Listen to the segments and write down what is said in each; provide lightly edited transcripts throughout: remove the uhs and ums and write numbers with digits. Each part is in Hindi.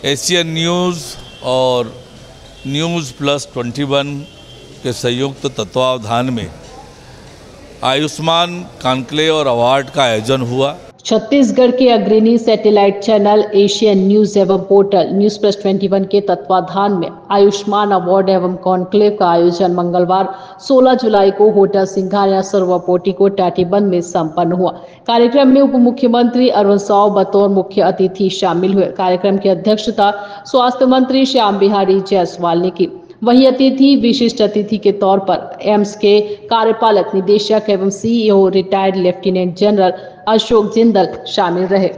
एशियन न्यूज़ और न्यूज़ प्लस 21 के संयुक्त तत्वावधान में आयुष्मान कॉन्क्लेव और अवार्ड का आयोजन हुआ। छत्तीसगढ़ के अग्रणी सैटेलाइट चैनल एशियन न्यूज एवं पोर्टल न्यूज प्लस 21 के तत्वाधान में आयुष्मान अवार्ड एवं कॉन्क्लेव का आयोजन मंगलवार 16 जुलाई को होटल सिंघानिया सर्वपोर्टिको टाटीबंध में संपन्न हुआ। कार्यक्रम में उप मुख्यमंत्री अरुण साव बतौर मुख्य अतिथि शामिल हुए। कार्यक्रम की अध्यक्षता स्वास्थ्य मंत्री श्याम बिहारी जायसवाल ने की। वहीं विशिष्ट अतिथि के तौर पर एम्स के कार्यपालक निदेशक एवं CEO retired lieutenant general Ashok Jindal शामिल रहे।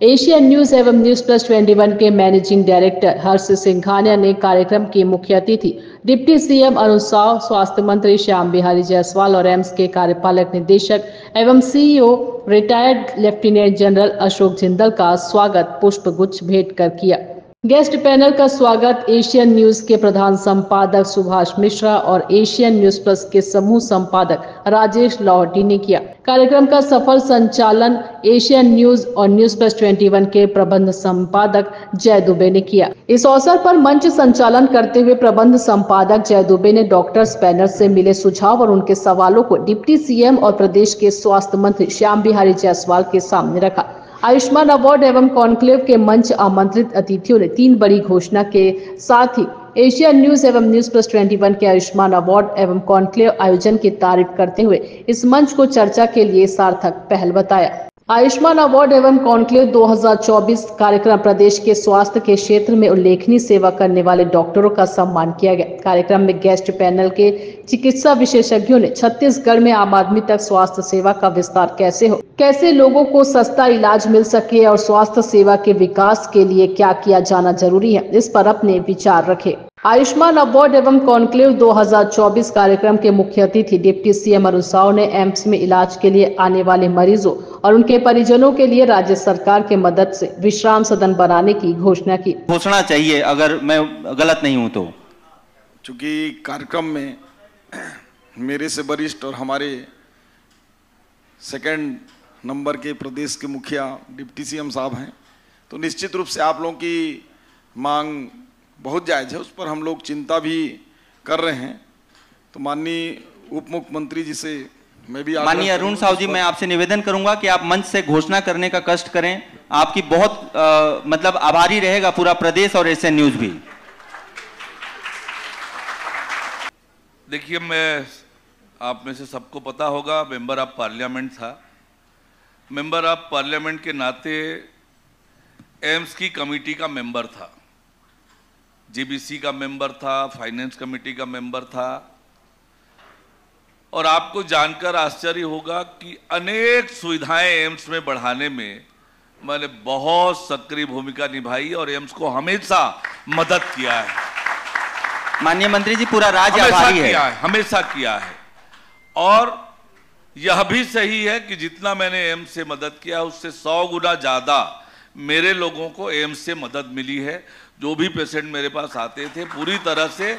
एशियन न्यूज एवं न्यूज प्लस 21 के मैनेजिंग डायरेक्टर हर्ष सिंघानिया ने कार्यक्रम के मुख्य अतिथि डिप्टी सीएम अरुण साव, स्वास्थ्य मंत्री श्याम बिहारी जायसवाल और एम्स के कार्यपालक निदेशक एवं CEO retired lieutenant general Ashok Jindal का स्वागत पुष्प गुच्छ भेंट कर किया। गेस्ट पैनल का स्वागत एशियन न्यूज के प्रधान संपादक सुभाष मिश्रा और एशियन न्यूज प्लस के समूह संपादक राजेश लाहौटी ने किया। कार्यक्रम का सफल संचालन एशियन न्यूज और न्यूज प्लस 21 के प्रबंध संपादक जय दुबे ने किया। इस अवसर पर मंच संचालन करते हुए प्रबंध संपादक जय दुबे ने डॉक्टर्स पैनल से मिले सुझाव और उनके सवालों को डिप्टी सीएम और प्रदेश के स्वास्थ्य मंत्री श्याम बिहारी जायसवाल के सामने रखा। आयुष्मान अवार्ड एवं कॉन्क्लेव के मंच आमंत्रित अतिथियों ने 3 बड़ी घोषणा के साथ ही एशियन न्यूज एवं न्यूज प्लस 21 के आयुष्मान अवार्ड एवं कॉन्क्लेव आयोजन की तारीफ करते हुए इस मंच को चर्चा के लिए सार्थक पहल बताया। आयुष्मान अवार्ड एवं कॉन्क्लेव 2024 कार्यक्रम प्रदेश के स्वास्थ्य के क्षेत्र में उल्लेखनीय सेवा करने वाले डॉक्टरों का सम्मान किया गया। कार्यक्रम में गेस्ट पैनल के चिकित्सा विशेषज्ञों ने छत्तीसगढ़ में आम आदमी तक स्वास्थ्य सेवा का विस्तार कैसे हो, कैसे लोगों को सस्ता इलाज मिल सके और स्वास्थ्य सेवा के विकास के लिए क्या किया जाना जरूरी है, इस पर अपने विचार रखे। आयुष्मान अवार्ड एवं कॉन्क्लेव 2024 कार्यक्रम के मुख्य अतिथि डिप्टी सीएम अरुण साव ने एम्स में इलाज के लिए आने वाले मरीजों और उनके परिजनों के लिए राज्य सरकार के मदद से विश्राम सदन बनाने की घोषणा की। घोषणा चाहिए अगर मैं गलत नहीं हूं तो। चूंकि कार्यक्रम में मेरे से वरिष्ठ और हमारे सेकंड नंबर के प्रदेश के मुखिया डिप्टी सीएम साहब हैं, तो निश्चित रूप से आप लोगों की मांग बहुत जायज़ है, उस पर हम लोग चिंता भी कर रहे हैं। तो माननीय उप मुख्यमंत्री जी से मैं भी माननीय अरुण साव जी, मैं आपसे निवेदन करूंगा कि आप मंच से घोषणा करने का कष्ट करें। आपकी बहुत मतलब आभारी रहेगा पूरा प्रदेश और एशियन न्यूज भी। देखिए, मैं आप में से सबको पता होगा, मेंबर ऑफ पार्लियामेंट था। मेंबर ऑफ पार्लियामेंट के नाते एम्स की कमेटी का मेंबर था, जीबीसी का मेंबर था, फाइनेंस कमेटी का मेंबर था। और आपको जानकर आश्चर्य होगा कि अनेक सुविधाएं एम्स में बढ़ाने में मैंने बहुत सक्रिय भूमिका निभाई और एम्स को हमेशा मदद किया है। माननीय मंत्री जी, पूरा राज्य आभारी है। हमेशा किया है। और यह भी सही है कि जितना मैंने एम्स से मदद किया उससे 100 गुना ज्यादा मेरे लोगों को एम्स से मदद मिली है। जो भी पेशेंट मेरे पास आते थे पूरी तरह से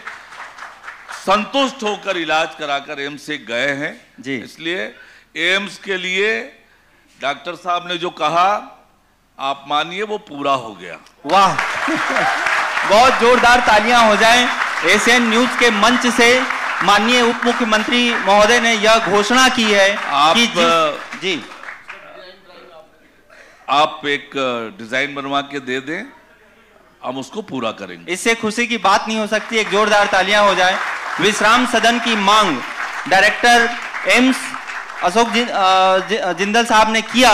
संतुष्ट होकर इलाज कराकर एम्स से गए हैं जी। इसलिए एम्स के लिए डॉक्टर साहब ने जो कहा, आप मानिए वो पूरा हो गया। वाह बहुत जोरदार तालियां हो जाएं। एशियन न्यूज के मंच से माननीय उप मुख्यमंत्री महोदय ने यह घोषणा की है कि जी आप एक डिजाइन बनवा के दे दें, हम उसको पूरा करेंगे। इससे खुशी की बात नहीं हो सकती। एक जोरदार तालियां हो जाए। विश्राम सदन की मांग डायरेक्टर एम्स अशोक जिंदल साहब ने किया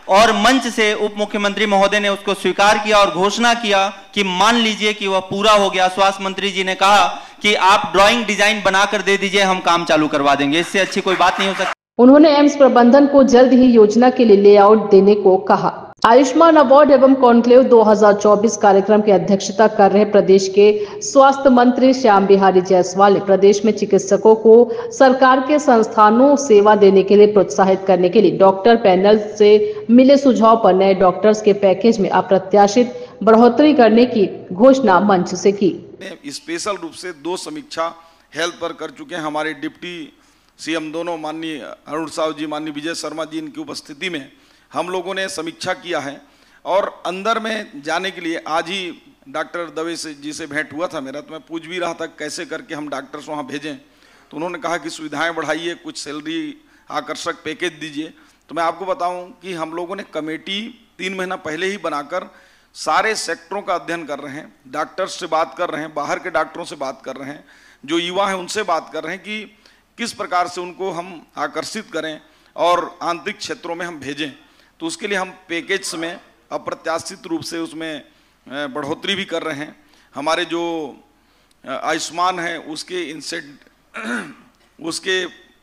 और मंच से उप मुख्यमंत्री महोदय ने उसको स्वीकार किया और घोषणा किया कि मान लीजिए कि वह पूरा हो गया। स्वास्थ्य मंत्री जी ने कहा कि आप ड्राइंग डिजाइन बनाकर दे दीजिए, हम काम चालू करवा देंगे। इससे अच्छी कोई बात नहीं हो सकती। उन्होंने एम्स प्रबंधन को जल्द ही योजना के लिए लेआउट देने को कहा। आयुष्मान अवार्ड एवं कॉन्क्लेव 2024 कार्यक्रम की अध्यक्षता कर रहे प्रदेश के स्वास्थ्य मंत्री श्याम बिहारी जायसवाल ने प्रदेश में चिकित्सकों को सरकार के संस्थानों सेवा देने के लिए प्रोत्साहित करने के लिए डॉक्टर पैनल से मिले सुझाव पर नए डॉक्टर्स के पैकेज में अप्रत्याशित बढ़ोतरी करने की घोषणा मंच से की। स्पेशल रूप से 2 समीक्षा हेल्थ पर कर चुके हैं हमारे डिप्टी सीएम दोनों, माननीय अरुण साव जी, माननीय विजय शर्मा जी, इनकी उपस्थिति में हम लोगों ने समीक्षा किया है। और अंदर में जाने के लिए आज ही डॉक्टर दवे जी से भेंट हुआ था मेरा, तो मैं पूछ भी रहा था कैसे करके हम डॉक्टर्स वहाँ भेजें। तो उन्होंने कहा कि सुविधाएं बढ़ाइए, कुछ सैलरी आकर्षक पैकेज दीजिए। तो मैं आपको बताऊं कि हम लोगों ने कमेटी 3 महीना पहले ही बनाकर सारे सेक्टरों का अध्ययन कर रहे हैं, डॉक्टर्स से बात कर रहे हैं, बाहर के डॉक्टरों से बात कर रहे हैं, जो युवा हैं उनसे बात कर रहे हैं कि किस प्रकार से उनको हम आकर्षित करें और आंतरिक क्षेत्रों में हम भेजें। तो उसके लिए हम पैकेज में अप्रत्याशित रूप से उसमें बढ़ोतरी भी कर रहे हैं। हमारे जो आयुष्मान है उसके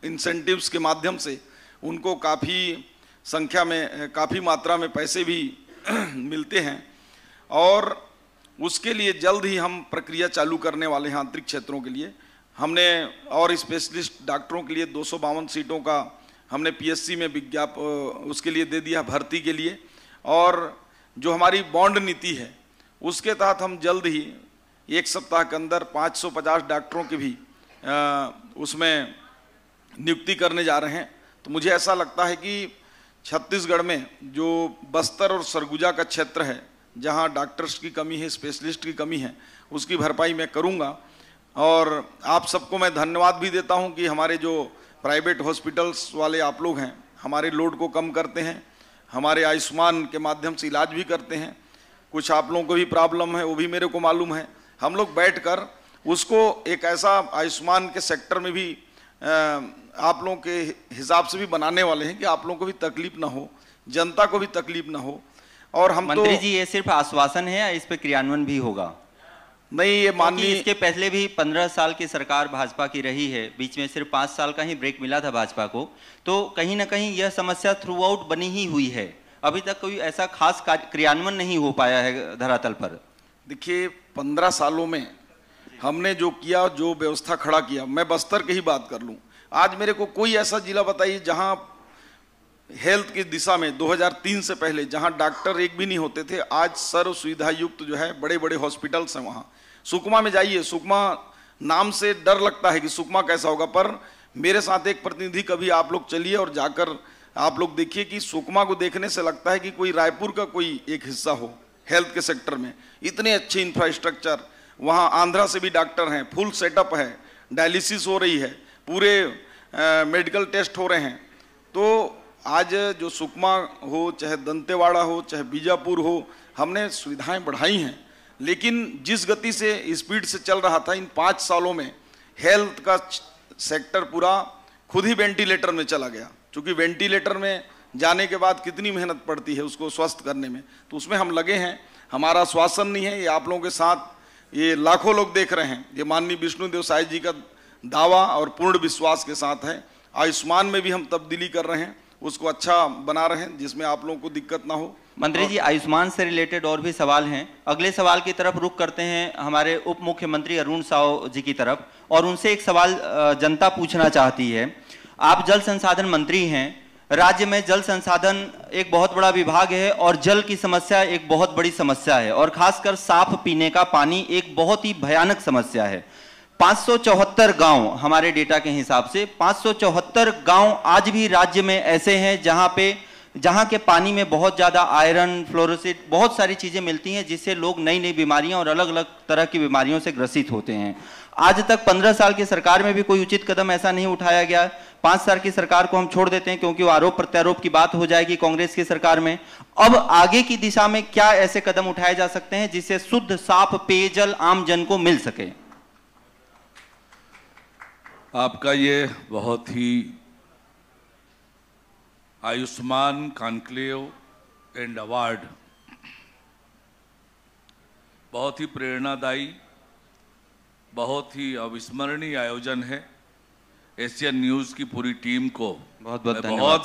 इंसेंटिव्स के माध्यम से उनको काफ़ी संख्या में, काफ़ी मात्रा में पैसे भी मिलते हैं और उसके लिए जल्द ही हम प्रक्रिया चालू करने वाले हैं। आंतरिक क्षेत्रों के लिए हमने और स्पेशलिस्ट डॉक्टरों के लिए 252 सीटों का हमने पीएससी में उसके लिए दे दिया भर्ती के लिए। और जो हमारी बॉन्ड नीति है उसके तहत हम जल्द ही 1 सप्ताह के अंदर 550 डॉक्टरों की भी उसमें नियुक्ति करने जा रहे हैं। तो मुझे ऐसा लगता है कि छत्तीसगढ़ में जो बस्तर और सरगुजा का क्षेत्र है, जहां डॉक्टर्स की कमी है, स्पेशलिस्ट की कमी है, उसकी भरपाई मैं करूंगा। और आप सबको मैं धन्यवाद भी देता हूं कि हमारे जो प्राइवेट हॉस्पिटल्स वाले आप लोग हैं, हमारे लोड को कम करते हैं, हमारे आयुष्मान के माध्यम से इलाज भी करते हैं। कुछ आप लोगों को भी प्रॉब्लम है, वो भी मेरे को मालूम है। हम लोग बैठकर उसको एक ऐसा आयुष्मान के सेक्टर में भी आप लोगों के हिसाब से भी बनाने वाले हैं कि आप लोगों को भी तकलीफ ना हो, जनता को भी तकलीफ ना हो। और हम मंत्री जी, ये सिर्फ आश्वासन है या इस पे क्रियान्वयन भी होगा? नहीं, ये माननीय, इसके पहले भी 15 साल की सरकार भाजपा की रही है, बीच में सिर्फ 5 साल का ही ब्रेक मिला था भाजपा को, तो कहीं ना कहीं यह समस्या थ्रू आउट बनी ही हुई है। अभी तक कोई ऐसा खास क्रियान्वयन नहीं हो पाया है धरातल पर। देखिए 15 सालों में हमने जो किया, जो व्यवस्था खड़ा किया, मैं बस्तर की ही बात कर लूं, आज मेरे को कोई ऐसा जिला बताइए जहां हेल्थ की दिशा में 2003 से पहले जहां डॉक्टर एक भी नहीं होते थे, आज सर्व सुविधा युक्त जो है बड़े बड़े हॉस्पिटल्स हैं। वहां सुकमा में जाइए, सुकमा नाम से डर लगता है कि सुकमा कैसा होगा, पर मेरे साथ एक प्रतिनिधि कभी आप लोग चलिए और जाकर आप लोग देखिए कि सुकमा को देखने से लगता है कि कोई रायपुर का कोई एक हिस्सा हो हेल्थ के सेक्टर में। इतने अच्छे इंफ्रास्ट्रक्चर, वहाँ आंध्रा से भी डॉक्टर हैं, फुल सेटअप है, डायलिसिस हो रही है, पूरे मेडिकल टेस्ट हो रहे हैं। तो आज जो सुकमा हो, चाहे दंतेवाड़ा हो, चाहे बीजापुर हो, हमने सुविधाएं बढ़ाई हैं। लेकिन जिस गति से, स्पीड से चल रहा था, इन 5 सालों में हेल्थ का सेक्टर पूरा खुद ही वेंटिलेटर में चला गया। क्योंकि वेंटिलेटर में जाने के बाद कितनी मेहनत पड़ती है उसको स्वस्थ करने में, तो उसमें हम लगे हैं। हमारा आश्वासन नहीं है, ये आप लोगों के साथ ये लाखों लोग देख रहे हैं, ये माननीय विष्णुदेव साय जी का दावा और पूर्ण विश्वास के साथ है। आयुष्मान में भी हम तब्दीली कर रहे हैं, उसको अच्छा बना रहे हैं जिसमें आप लोगों को दिक्कत ना हो। मंत्री जी, आयुष्मान से रिलेटेड और भी सवाल हैं। अगले सवाल की तरफ रुख करते हैं हमारे उप मुख्यमंत्री अरुण साव जी की तरफ, और उनसे एक सवाल जनता पूछना चाहती है। आप जल संसाधन मंत्री हैं, राज्य में जल संसाधन एक बहुत बड़ा विभाग है और जल की समस्या एक बहुत बड़ी समस्या है, और खासकर साफ पीने का पानी एक बहुत ही भयानक समस्या है। 574 गांव, हमारे डेटा के हिसाब से 574 गांव आज भी राज्य में ऐसे हैं जहां के पानी में बहुत ज्यादा आयरन, फ्लोरोसिड, बहुत सारी चीजें मिलती हैं, जिससे लोग नई नई बीमारियां और अलग अलग तरह की बीमारियों से ग्रसित होते हैं। आज तक 15 साल की सरकार में भी कोई उचित कदम ऐसा नहीं उठाया गया। 5 साल की सरकार को हम छोड़ देते हैं क्योंकि वो आरोप प्रत्यारोप की बात हो जाएगी कांग्रेस की सरकार में। अब आगे की दिशा में क्या ऐसे कदम उठाए जा सकते हैं जिससे शुद्ध साफ पेयजल आम जन को मिल सके? आपका ये बहुत ही आयुष्मान कॉन्क्लेव एंड अवार्ड बहुत ही प्रेरणादायी, बहुत ही अविस्मरणीय आयोजन है। एशियन न्यूज़ की पूरी टीम को बहुत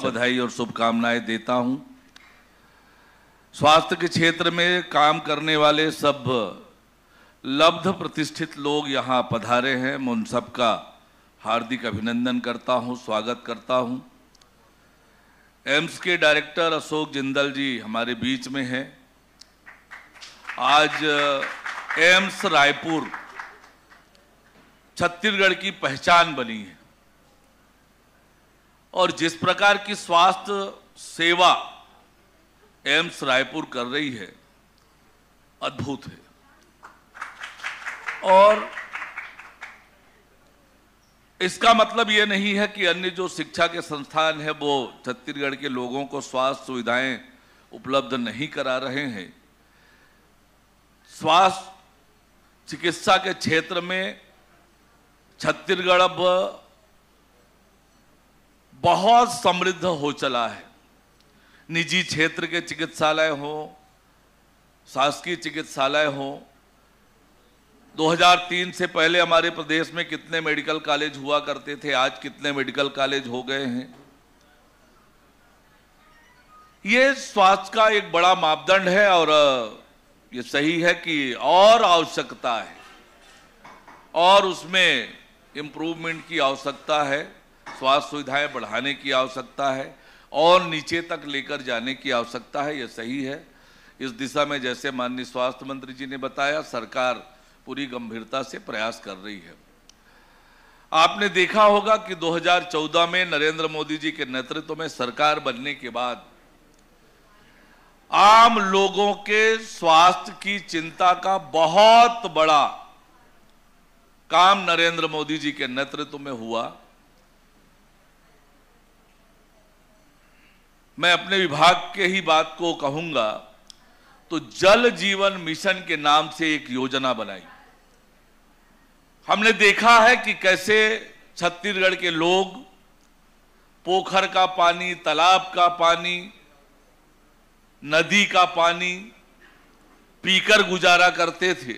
बधाई और शुभकामनाएं देता हूं। स्वास्थ्य के क्षेत्र में काम करने वाले सब लब्ध प्रतिष्ठित लोग यहाँ पधारे हैं, मैं उन सबका हार्दिक अभिनंदन करता हूं, स्वागत करता हूं। एम्स के डायरेक्टर अशोक जिंदल जी हमारे बीच में हैं। आज एम्स रायपुर छत्तीसगढ़ की पहचान बनी है, और जिस प्रकार की स्वास्थ्य सेवा एम्स रायपुर कर रही है, अद्भुत है। और इसका मतलब ये नहीं है कि अन्य जो शिक्षा के संस्थान है वो छत्तीसगढ़ के लोगों को स्वास्थ्य सुविधाएं उपलब्ध नहीं करा रहे हैं। स्वास्थ्य चिकित्सा के क्षेत्र में छत्तीसगढ़ अब बहुत समृद्ध हो चला है। निजी क्षेत्र के चिकित्सालय हो, शासकीय चिकित्सालय हो, 2003 से पहले हमारे प्रदेश में कितने मेडिकल कॉलेज हुआ करते थे, आज कितने मेडिकल कॉलेज हो गए हैं। ये स्वास्थ्य का एक बड़ा मापदंड है और ये सही है कि और आवश्यकता है और उसमें इम्प्रूवमेंट की आवश्यकता है, स्वास्थ्य सुविधाएं बढ़ाने की आवश्यकता है और नीचे तक लेकर जाने की आवश्यकता है। ये सही है। इस दिशा में जैसे माननीय स्वास्थ्य मंत्री जी ने बताया, सरकार पूरी गंभीरता से प्रयास कर रही है। आपने देखा होगा कि 2014 में नरेंद्र मोदी जी के नेतृत्व में सरकार बनने के बाद आम लोगों के स्वास्थ्य की चिंता का बहुत बड़ा काम नरेंद्र मोदी जी के नेतृत्व में हुआ। मैं अपने विभाग के ही बात को कहूंगा तो जल जीवन मिशन के नाम से एक योजना बनाई। हमने देखा है कि कैसे छत्तीसगढ़ के लोग पोखर का पानी, तालाब का पानी, नदी का पानी पीकर गुजारा करते थे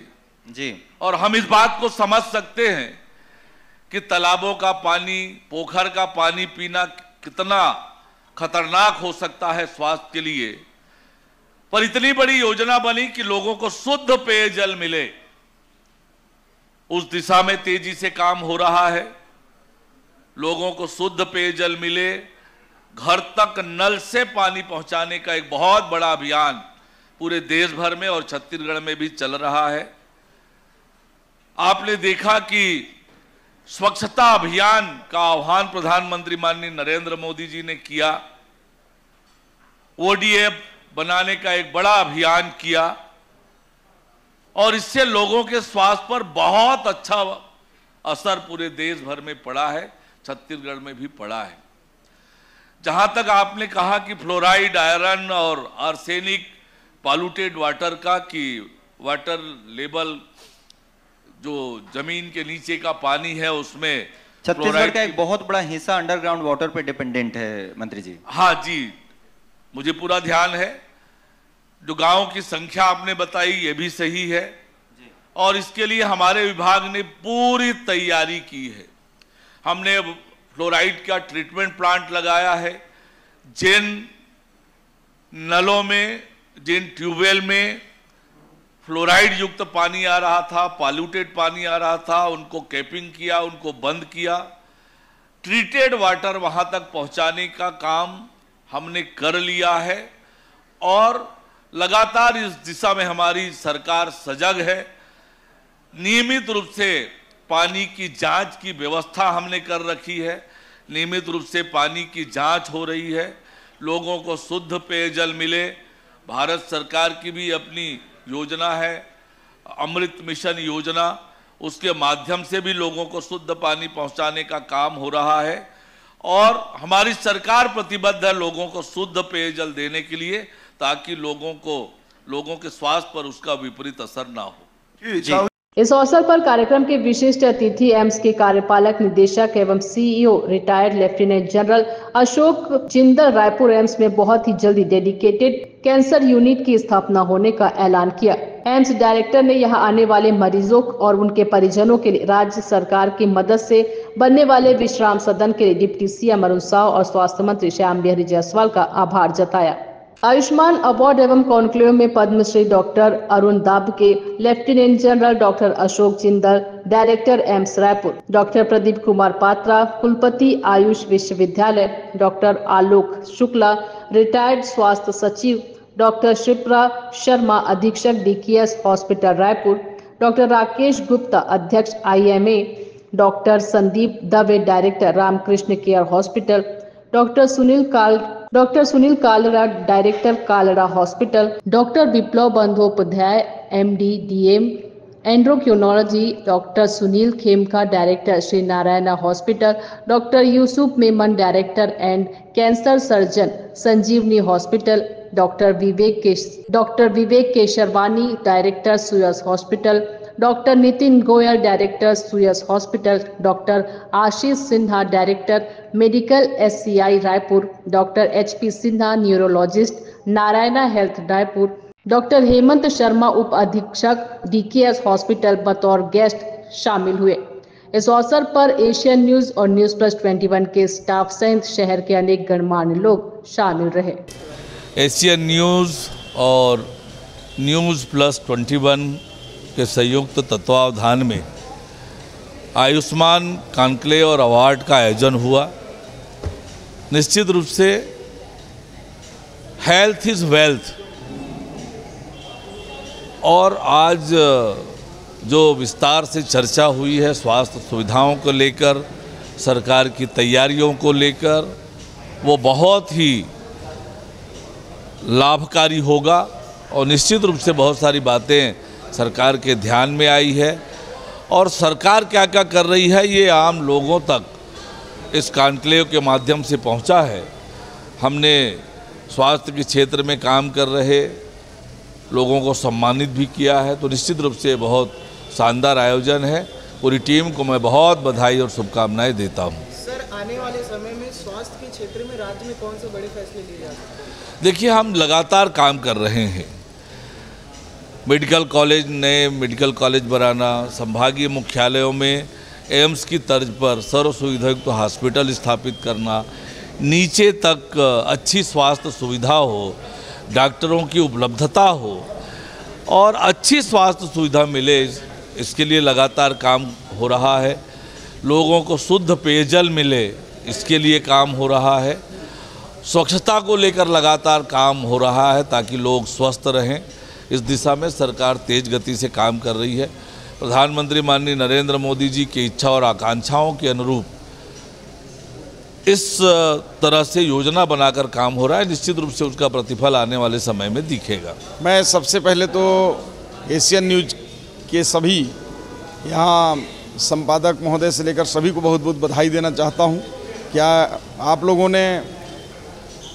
जी। और हम इस बात को समझ सकते हैं कि तालाबों का पानी, पोखर का पानी पीना कितना खतरनाक हो सकता है स्वास्थ्य के लिए। पर इतनी बड़ी योजना बनी कि लोगों को शुद्ध पेयजल मिले, उस दिशा में तेजी से काम हो रहा है। लोगों को शुद्ध पेयजल मिले, घर तक नल से पानी पहुंचाने का एक बहुत बड़ा अभियान पूरे देश भर में और छत्तीसगढ़ में भी चल रहा है। आपने देखा कि स्वच्छता अभियान का आह्वान प्रधानमंत्री माननीय नरेंद्र मोदी जी ने किया, ओडीएफ बनाने का एक बड़ा अभियान किया और इससे लोगों के स्वास्थ्य पर बहुत अच्छा असर पूरे देश भर में पड़ा है, छत्तीसगढ़ में भी पड़ा है। जहां तक आपने कहा कि फ्लोराइड, आयरन और आर्सेनिक पॉल्यूटेड वाटर का कि वाटर लेवल जो जमीन के नीचे का पानी है उसमें छत्तीसगढ़ का एक बहुत बड़ा हिस्सा अंडरग्राउंड वाटर पे डिपेंडेंट है मंत्री जी। हाँ जी, मुझे पूरा ध्यान है। जो गांव की संख्या आपने बताई ये भी सही है और इसके लिए हमारे विभाग ने पूरी तैयारी की है। हमने फ्लोराइड का ट्रीटमेंट प्लांट लगाया है। जिन नलों में, जिन ट्यूबवेल में फ्लोराइड युक्त पानी आ रहा था, पॉल्यूटेड पानी आ रहा था, उनको कैपिंग किया, उनको बंद किया। ट्रीटेड वाटर वहां तक पहुंचाने का काम हमने कर लिया है और लगातार इस दिशा में हमारी सरकार सजग है। नियमित रूप से पानी की जांच की व्यवस्था हमने कर रखी है, नियमित रूप से पानी की जांच हो रही है, लोगों को शुद्ध पेयजल मिले। भारत सरकार की भी अपनी योजना है, अमृत मिशन योजना, उसके माध्यम से भी लोगों को शुद्ध पानी पहुंचाने का काम हो रहा है और हमारी सरकार प्रतिबद्ध है लोगों को शुद्ध पेयजल देने के लिए, ताकि लोगों के स्वास्थ्य पर उसका विपरीत असर ना हो। इस अवसर पर कार्यक्रम के विशिष्ट अतिथि एम्स के कार्यपालक निदेशक एवं CEO retired lieutenant general Ashok Jindal Raipur AIIMS में बहुत ही जल्दी डेडिकेटेड कैंसर यूनिट की स्थापना होने का ऐलान किया। एम्स डायरेक्टर ने यहां आने वाले मरीजों और उनके परिजनों के लिए राज्य सरकार की मदद से बनने वाले विश्राम सदन के लिए डिप्टी सीएम अरुण साव और स्वास्थ्य मंत्री श्याम बिहारी जायसवाल का आभार जताया। आयुष्मान अवार्ड एवं कॉन्क्लेव में Padmashri doctor Arun Dabke, lieutenant general doctor Ashok Jindal, director AIIMS Raipur, doctor Pradeep Kumar Patra, कुलपति आयुष विश्वविद्यालय, डॉक्टर आलोक शुक्ला, रिटायर्ड स्वास्थ्य सचिव डॉक्टर शिप्रा शर्मा, अधीक्षक DKS hospital Raipur, doctor Rakesh Gupta, अध्यक्ष IMA, doctor Sandeep Dave, director Ramakrishna care hospital, doctor Sunil Kalra, director Kalra hospital, doctor Viplav Bandopadhyay MD DM, endocrinology doctor Sunil Khemka, director Shri Narayana hospital, doctor Yusuf Memon, director and cancer surgeon Sanjeevani hospital, doctor Vivek Kesharwani, director Suyash hospital, doctor Nitin Goyal, director Suyash hospital, doctor Ashish Sinha, director medical SCI Raipur, doctor HP Sinha, neurologist, Narayana health Raipur, doctor Hemant Sharma, उप अधीक्षक DKS हॉस्पिटल बतौर गेस्ट शामिल हुए। इस अवसर पर एशियन न्यूज और न्यूज प्लस 21 के स्टाफ सहित शहर के अनेक गणमान्य लोग शामिल रहे। एशियन न्यूज और न्यूज प्लस 21 के संयुक्त तत्वावधान में आयुष्मान कॉन्क्लेव और अवार्ड का आयोजन हुआ। निश्चित रूप से हेल्थ इज वेल्थ, और आज जो विस्तार से चर्चा हुई है स्वास्थ्य सुविधाओं को लेकर, सरकार की तैयारियों को लेकर, वो बहुत ही लाभकारी होगा और निश्चित रूप से बहुत सारी बातें सरकार के ध्यान में आई है। और सरकार क्या क्या कर रही है ये आम लोगों तक इस कॉन्क्लेव के माध्यम से पहुंचा है। हमने स्वास्थ्य के क्षेत्र में काम कर रहे लोगों को सम्मानित भी किया है, तो निश्चित रूप से बहुत शानदार आयोजन है। पूरी टीम को मैं बहुत बधाई और शुभकामनाएं देता हूं। सर, आने वाले समय में स्वास्थ्य के क्षेत्र में राज्य में कौन से बड़े फैसले लिए जा सकते हैं? देखिए, हम लगातार काम कर रहे हैं। मेडिकल कॉलेज, नए मेडिकल कॉलेज बनाना, संभागीय मुख्यालयों में एम्स की तर्ज पर सर्व सुविधायुक्त हॉस्पिटल स्थापित करना, नीचे तक अच्छी स्वास्थ्य सुविधा हो, डॉक्टरों की उपलब्धता हो और अच्छी स्वास्थ्य सुविधा मिले, इसके लिए लगातार काम हो रहा है। लोगों को शुद्ध पेयजल मिले, इसके लिए काम हो रहा है। स्वच्छता को लेकर लगातार काम हो रहा है ताकि लोग स्वस्थ रहें। इस दिशा में सरकार तेज गति से काम कर रही है। प्रधानमंत्री माननीय नरेंद्र मोदी जी की इच्छा और आकांक्षाओं के अनुरूप इस तरह से योजना बनाकर काम हो रहा है। निश्चित रूप से उसका प्रतिफल आने वाले समय में दिखेगा। मैं सबसे पहले तो एशियन न्यूज के सभी यहाँ संपादक महोदय से लेकर सभी को बहुत बहुत बधाई देना चाहता हूँ। क्या आप लोगों ने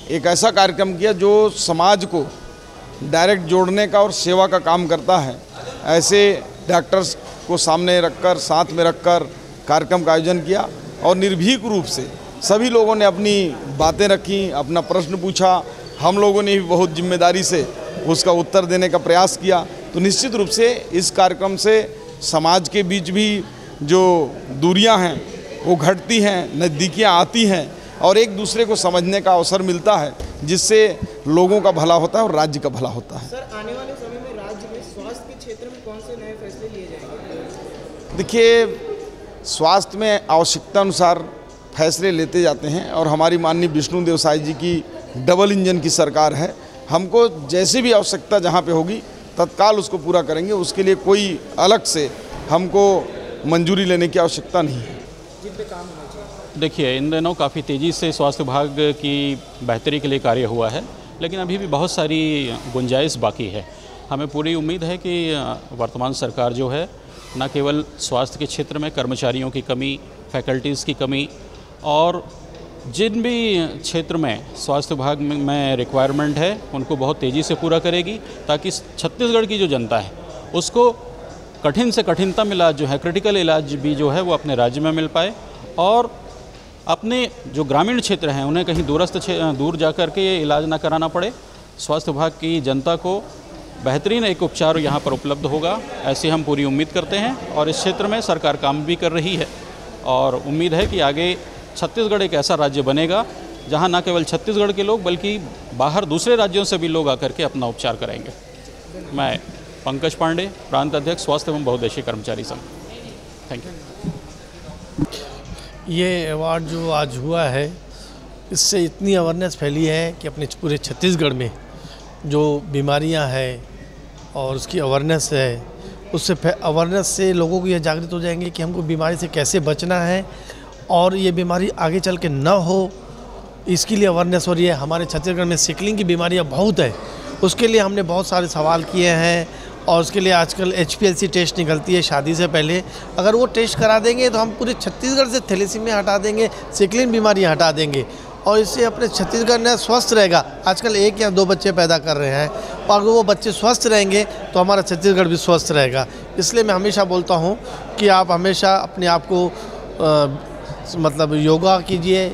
एक ऐसा कार्यक्रम किया जो समाज को डायरेक्ट जोड़ने का और सेवा का काम करता है। ऐसे डॉक्टर्स को सामने रखकर, साथ में रखकर कार्यक्रम का आयोजन किया और निर्भीक रूप से सभी लोगों ने अपनी बातें रखी, अपना प्रश्न पूछा। हम लोगों ने भी बहुत जिम्मेदारी से उसका उत्तर देने का प्रयास किया। तो निश्चित रूप से इस कार्यक्रम से समाज के बीच भी जो दूरियां हैं वो घटती हैं, नज़दीकियां आती हैं और एक दूसरे को समझने का अवसर मिलता है, जिससे लोगों का भला होता है और राज्य का भला होता है। सर, आने वाले समय में राज्य में स्वास्थ्य के क्षेत्र में कौन से नए फैसले लिए जाएंगे? देखिए, स्वास्थ्य में आवश्यकता अनुसार फैसले लेते जाते हैं और हमारी माननीय विष्णु देव साई जी की डबल इंजन की सरकार है। हमको जैसे भी आवश्यकता जहाँ पे होगी तत्काल उसको पूरा करेंगे। उसके लिए कोई अलग से हमको मंजूरी लेने की आवश्यकता नहीं है। जिन पे काम होना चाहिए। देखिए, इन दिनों काफ़ी तेज़ी से स्वास्थ्य विभाग की बेहतरी के लिए कार्य हुआ है, लेकिन अभी भी बहुत सारी गुंजाइश बाकी है। हमें पूरी उम्मीद है कि वर्तमान सरकार जो है न केवल स्वास्थ्य के क्षेत्र में कर्मचारियों की कमी, फैकल्टीज़ की कमी और जिन भी क्षेत्र में स्वास्थ्य विभाग में रिक्वायरमेंट है उनको बहुत तेज़ी से पूरा करेगी, ताकि छत्तीसगढ़ की जो जनता है उसको कठिन से कठिनतम इलाज जो है, क्रिटिकल इलाज भी जो है वो अपने राज्य में मिल पाए और अपने जो ग्रामीण क्षेत्र हैं उन्हें कहीं दूर जा कर के ये इलाज ना कराना पड़े। स्वास्थ्य विभाग की जनता को बेहतरीन एक उपचार यहाँ पर उपलब्ध होगा, ऐसी हम पूरी उम्मीद करते हैं और इस क्षेत्र में सरकार काम भी कर रही है और उम्मीद है कि आगे छत्तीसगढ़ एक ऐसा राज्य बनेगा जहाँ न केवल छत्तीसगढ़ के लोग बल्कि बाहर दूसरे राज्यों से भी लोग आकर के अपना उपचार कराएंगे। मैं पंकज पांडे, प्रांत अध्यक्ष स्वास्थ्य एवं बहुउद्देशीय कर्मचारी संघ। Thank you. ये अवार्ड जो आज हुआ है, इससे इतनी अवेयरनेस फैली है कि अपने पूरे छत्तीसगढ़ में जो बीमारियां हैं और उसकी अवेयरनेस है, उससे अवेयरनेस से लोगों को यह जागृत हो जाएंगे कि हमको बीमारी से कैसे बचना है और ये बीमारी आगे चल के न हो, इसके लिए अवेयरनेस हो रही है। हमारे छत्तीसगढ़ में सिकलिंग की बीमारियां बहुत है, उसके लिए हमने बहुत सारे सवाल किए हैं और उसके लिए आजकल HPLC टेस्ट निकलती है शादी से पहले। अगर वो टेस्ट करा देंगे तो हम पूरे छत्तीसगढ़ से थैलेसीमिया हटा देंगे, सिकलिन बीमारियाँ हटा देंगे और इससे अपने छत्तीसगढ़ ने स्वस्थ रहेगा। आजकल 1 या 2 बच्चे पैदा कर रहे हैं और अगर वो बच्चे स्वस्थ रहेंगे तो हमारा छत्तीसगढ़ भी स्वस्थ रहेगा। इसलिए मैं हमेशा बोलता हूँ कि आप हमेशा अपने आप को मतलब योगा कीजिए,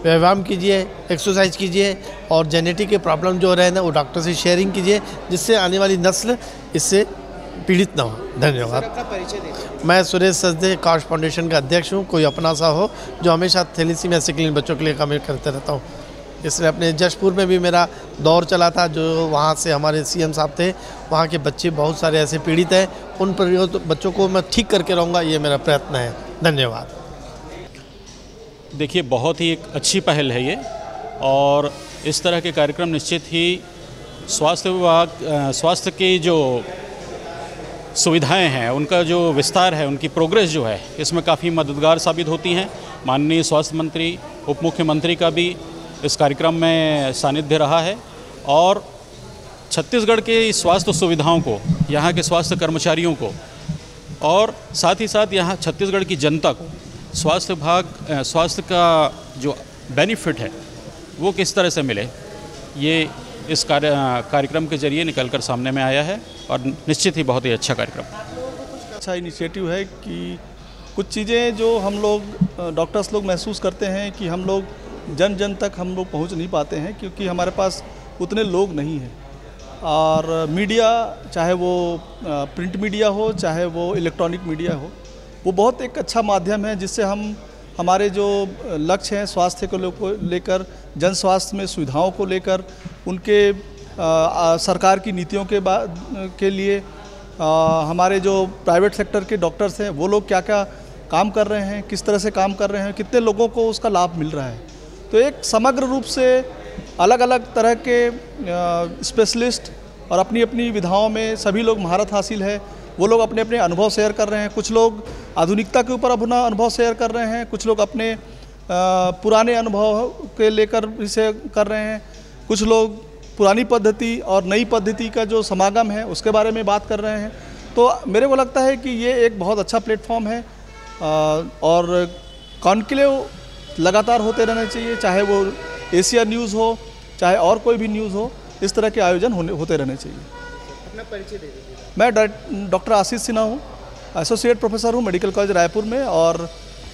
व्यायाम कीजिए, एक्सरसाइज कीजिए और जेनेटिक के प्रॉब्लम जो रहे ना वो डॉक्टर से शेयरिंग कीजिए, जिससे आने वाली नस्ल इससे पीड़ित ना हो। धन्यवाद। अपना परिचय दीजिए। मैं सुरेश सचदे काश फाउंडेशन का अध्यक्ष हूँ। कोई अपना सा हो जो हमेशा थैलेसीमिया सिकलिन बच्चों के लिए काम करते रहता हूँ। इसलिए अपने जशपुर में भी मेरा दौर चला था, जो वहाँ से हमारे CM साहब थे। वहाँ के बच्चे बहुत सारे ऐसे पीड़ित हैं, उन बच्चों को मैं ठीक करके रहूँगा, ये मेरा प्रयत्न है। धन्यवाद। देखिए, बहुत ही एक अच्छी पहल है ये, और इस तरह के कार्यक्रम निश्चित ही स्वास्थ्य विभाग, स्वास्थ्य की जो सुविधाएं हैं उनका जो विस्तार है, उनकी प्रोग्रेस जो है, इसमें काफ़ी मददगार साबित होती हैं। माननीय स्वास्थ्य मंत्री, उप मुख्यमंत्री का भी इस कार्यक्रम में सानिध्य रहा है और छत्तीसगढ़ के स्वास्थ्य सुविधाओं को, यहाँ के स्वास्थ्य कर्मचारियों को और साथ ही साथ यहाँ छत्तीसगढ़ की जनता को स्वास्थ्य विभाग, स्वास्थ्य का जो बेनिफिट है वो किस तरह से मिले, ये इस कार्यक्रम के जरिए निकलकर सामने में आया है और निश्चित ही बहुत ही अच्छा कार्यक्रम। अच्छा इनिशिएटिव है कि कुछ चीज़ें जो हम लोग डॉक्टर्स लोग महसूस करते हैं कि हम लोग जन जन तक हम लोग पहुंच नहीं पाते हैं, क्योंकि हमारे पास उतने लोग नहीं हैं। और मीडिया, चाहे वो प्रिंट मीडिया हो चाहे वो इलेक्ट्रॉनिक मीडिया हो, वो बहुत एक अच्छा माध्यम है जिससे हम हमारे जो लक्ष्य हैं स्वास्थ्य को लेकर, जन स्वास्थ्य में सुविधाओं को लेकर, उनके सरकार की नीतियों के लिए हमारे जो प्राइवेट सेक्टर के डॉक्टर्स हैं वो लोग क्या क्या काम कर रहे हैं, किस तरह से काम कर रहे हैं, कितने लोगों को उसका लाभ मिल रहा है। तो एक समग्र रूप से अलग अलग तरह के स्पेशलिस्ट और अपनी अपनी विधाओं में सभी लोग महारत हासिल है, वो लोग अपने अपने अनुभव शेयर कर रहे हैं। कुछ लोग आधुनिकता के ऊपर अपना अनुभव शेयर कर रहे हैं, कुछ लोग अपने पुराने अनुभव के लेकर इसे कर रहे हैं, कुछ लोग पुरानी पद्धति और नई पद्धति का जो समागम है उसके बारे में बात कर रहे हैं। तो मेरे को लगता है कि ये एक बहुत अच्छा प्लेटफॉर्म है और कॉन्क्लेव लगातार होते रहने चाहिए, चाहे वो एशिया न्यूज़ हो चाहे और कोई भी न्यूज़ हो, इस तरह के आयोजन होते रहने चाहिए। अपना परिचय दे दीजिए। मैं डॉक्टर आशीष सिन्हा हूँ, एसोसिएट प्रोफेसर हूँ मेडिकल कॉलेज रायपुर में और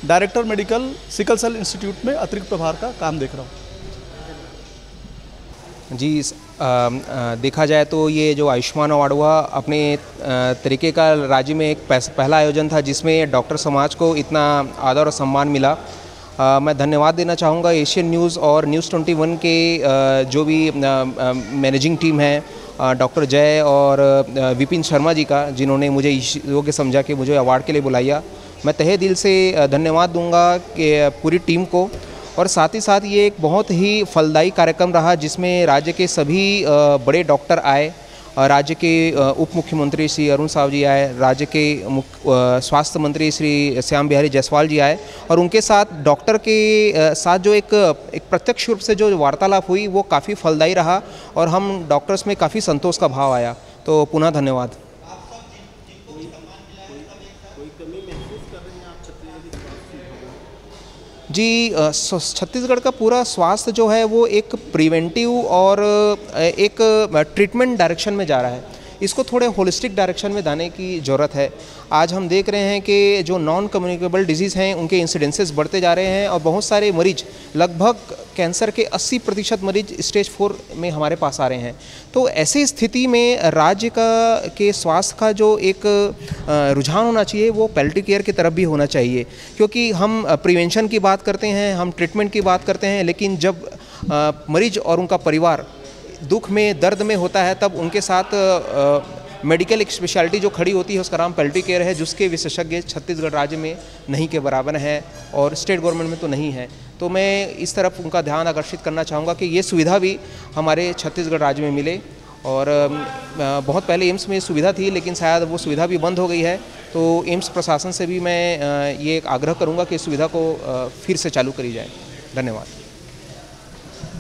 director medical sickle cell institute में अतिरिक्त प्रभार का काम देख रहा हूँ। जी, देखा जाए तो ये जो आयुष्मान अवार्ड हुआ अपने तरीके का राज्य में एक पहला आयोजन था जिसमें डॉक्टर समाज को इतना आदर और सम्मान मिला। मैं धन्यवाद देना चाहूँगा एशियन न्यूज़ और न्यूज़ 21 के जो भी मैनेजिंग टीम है, डॉक्टर जय और विपिन शर्मा जी का, जिन्होंने मुझे योग्य समझा कि मुझे अवार्ड के लिए बुलाया। मैं तहे दिल से धन्यवाद दूंगा कि पूरी टीम को, और साथ ही साथ ये एक बहुत ही फलदायी कार्यक्रम रहा जिसमें राज्य के सभी बड़े डॉक्टर आए, राज्य के उप मुख्यमंत्री श्री अरुण साव जी आए, राज्य के स्वास्थ्य मंत्री श्री श्याम बिहारी जायसवाल जी आए और उनके साथ डॉक्टर के साथ जो एक प्रत्यक्ष रूप से जो वार्तालाप हुई वो काफ़ी फलदायी रहा और हम डॉक्टर्स में काफ़ी संतोष का भाव आया। तो पुनः धन्यवाद। जी, छत्तीसगढ़ का पूरा स्वास्थ्य जो है वो एक प्रिवेंटिव और एक ट्रीटमेंट डायरेक्शन में जा रहा है। इसको थोड़े होलिस्टिक डायरेक्शन में जाने की ज़रूरत है। आज हम देख रहे हैं कि जो नॉन कम्युनिकेबल डिजीज़ हैं उनके इंसिडेंसेस बढ़ते जा रहे हैं और बहुत सारे मरीज, लगभग कैंसर के 80% मरीज स्टेज 4 में हमारे पास आ रहे हैं। तो ऐसी स्थिति में राज्य के स्वास्थ्य का जो एक रुझान होना चाहिए वो पैलिएटिव केयर की तरफ भी होना चाहिए, क्योंकि हम प्रिवेंशन की बात करते हैं, हम ट्रीटमेंट की बात करते हैं, लेकिन जब मरीज और उनका परिवार दुख में, दर्द में होता है तब उनके साथ मेडिकल एक स्पेशलिटी जो खड़ी होती है उसका नाम पैलिएटिव केयर है, जिसके विशेषज्ञ छत्तीसगढ़ राज्य में नहीं के बराबर हैं और स्टेट गवर्नमेंट में तो नहीं है। तो मैं इस तरफ उनका ध्यान आकर्षित करना चाहूँगा कि ये सुविधा भी हमारे छत्तीसगढ़ राज्य में मिले। और बहुत पहले एम्स में सुविधा थी लेकिन शायद वो सुविधा भी बंद हो गई है, तो एम्स प्रशासन से भी मैं ये एक आग्रह करूँगा कि इस सुविधा को फिर से चालू करी जाए। धन्यवाद।